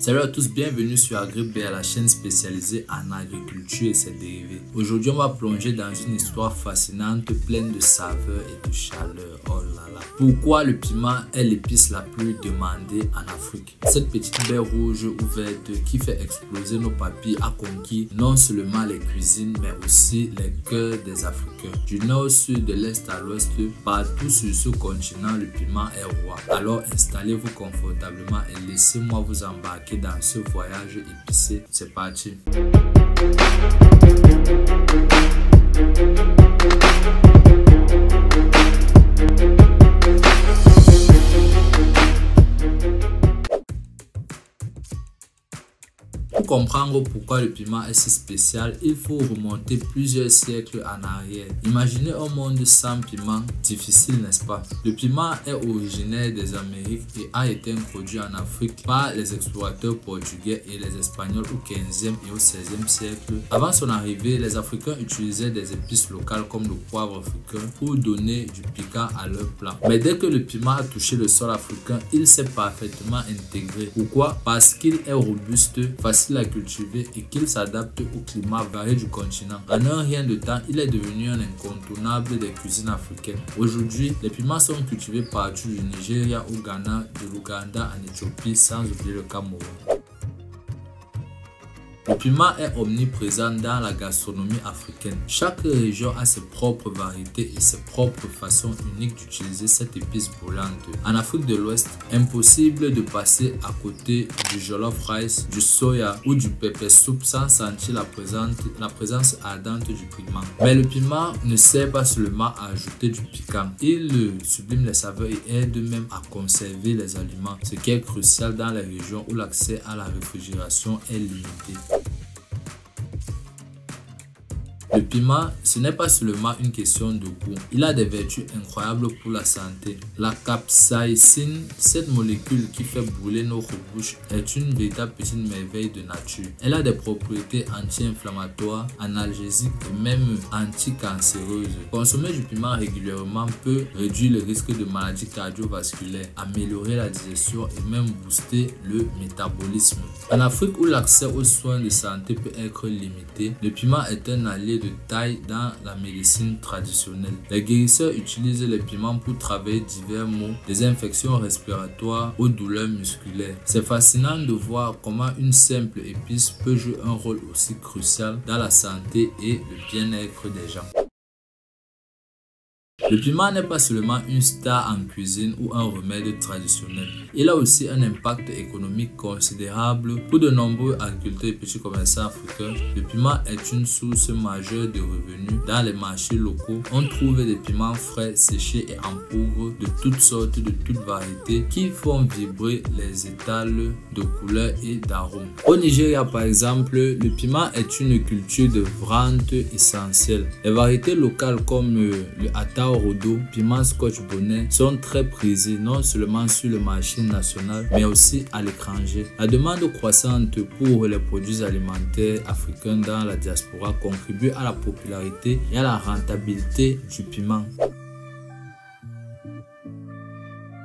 Salut à tous, bienvenue sur AgriB, la chaîne spécialisée en agriculture et ses dérivés. Aujourd'hui, on va plonger dans une histoire fascinante, pleine de saveur et de chaleur. Oh là là. Pourquoi le piment est l'épice la plus demandée en Afrique? Cette petite baie rouge ou verte qui fait exploser nos papilles a conquis non seulement les cuisines, mais aussi les cœurs des Africains. Du nord au sud, de l'est à l'ouest, partout sur ce continent, le piment est roi. Alors installez-vous confortablement et laissez-moi vous embarquer dans ce voyage épicé. C'est parti. Pour comprendre pourquoi le piment est si spécial, il faut remonter plusieurs siècles en arrière. Imaginez un monde sans piment, difficile n'est-ce pas? Le piment est originaire des Amériques et a été introduit en Afrique par les explorateurs portugais et les Espagnols au 15e et au 16e siècle. Avant son arrivée, les Africains utilisaient des épices locales comme le poivre africain pour donner du piquant à leur plat. Mais dès que le piment a touché le sol africain, il s'est parfaitement intégré. Pourquoi? Parce qu'il est robuste, facile à cultiver et qu'il s'adapte au climat varié du continent. En un rien de temps, il est devenu un incontournable des cuisines africaines. Aujourd'hui, les piments sont cultivés partout du Nigeria au Ghana, de l'Ouganda en Éthiopie, sans oublier le Cameroun. Le piment est omniprésent dans la gastronomie africaine. Chaque région a ses propres variétés et ses propres façons uniques d'utiliser cette épice brûlante. En Afrique de l'Ouest, impossible de passer à côté du jollof rice, du soya ou du pepper soup sans sentir la présence ardente du piment. Mais le piment ne sert pas seulement à ajouter du piquant. Il sublime les saveurs et aide même à conserver les aliments, ce qui est crucial dans les régions où l'accès à la réfrigération est limité. Le piment, ce n'est pas seulement une question de goût. Il a des vertus incroyables pour la santé. La capsaïcine, cette molécule qui fait brûler nos bouches, est une véritable petite merveille de nature. Elle a des propriétés anti-inflammatoires, analgésiques et même anti-cancéreuses. Consommer du piment régulièrement peut réduire le risque de maladies cardiovasculaires, améliorer la digestion et même booster le métabolisme. En Afrique où l'accès aux soins de santé peut être limité, le piment est un allié de taille dans la médecine traditionnelle. Les guérisseurs utilisent les piments pour travailler divers maux, des infections respiratoires aux douleurs musculaires. C'est fascinant de voir comment une simple épice peut jouer un rôle aussi crucial dans la santé et le bien-être des gens. Le piment n'est pas seulement une star en cuisine ou un remède traditionnel. Il a aussi un impact économique considérable pour de nombreux agriculteurs et petits commerçants africains. Le piment est une source majeure de revenus dans les marchés locaux. On trouve des piments frais, séchés et en poudre de toutes sortes, de toutes variétés qui font vibrer les étals de couleurs et d'arômes. Au Nigeria par exemple, le piment est une culture de vente essentielle. Les variétés locales comme le atao rodo, piment scotch bonnet sont très prisés non seulement sur le marché national mais aussi à l'étranger. La demande croissante pour les produits alimentaires africains dans la diaspora contribue à la popularité et à la rentabilité du piment.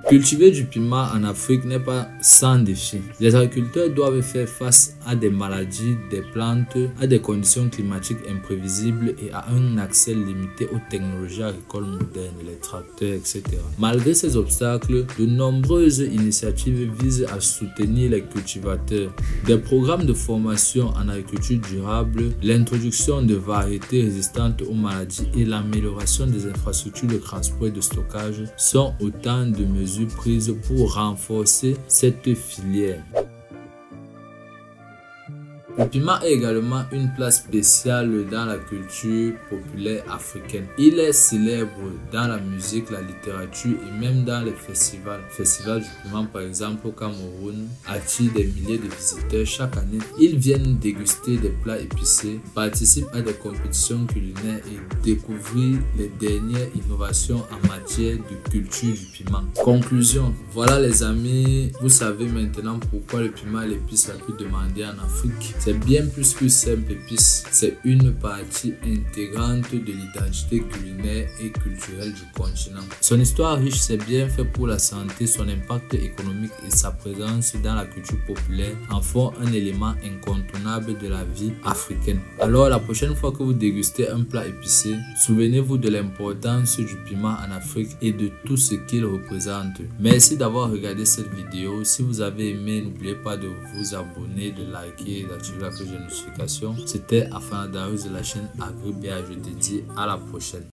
Cultiver du piment en Afrique n'est pas sans défi. Les agriculteurs doivent faire face à des maladies des plantes, à des conditions climatiques imprévisibles et à un accès limité aux technologies agricoles modernes, les tracteurs, etc. Malgré ces obstacles, de nombreuses initiatives visent à soutenir les cultivateurs. Des programmes de formation en agriculture durable, l'introduction de variétés résistantes aux maladies et l'amélioration des infrastructures de transport et de stockage sont autant de mesures prises pour renforcer cette filière. Le piment a également une place spéciale dans la culture populaire africaine. Il est célèbre dans la musique, la littérature et même dans les festivals. Le festival du piment par exemple au Cameroun attire des milliers de visiteurs chaque année. Ils viennent déguster des plats épicés, participent à des compétitions culinaires et découvrir les dernières innovations en matière de culture du piment. Conclusion, voilà les amis, vous savez maintenant pourquoi le piment est l'épice la plus demandée en Afrique. C'est bien plus que simple épice, c'est une partie intégrante de l'identité culinaire et culturelle du continent. Son histoire riche, ses bienfaits pour la santé, son impact économique et sa présence dans la culture populaire en font un élément incontournable de la vie africaine. Alors la prochaine fois que vous dégustez un plat épicé, souvenez-vous de l'importance du piment en Afrique et de tout ce qu'il représente. Merci d'avoir regardé cette vidéo. Si vous avez aimé, n'oubliez pas de vous abonner, de liker et d'activer la cloche de notification. C'était Afana Darius de la chaîne AgriBA. Je te dis à la prochaine.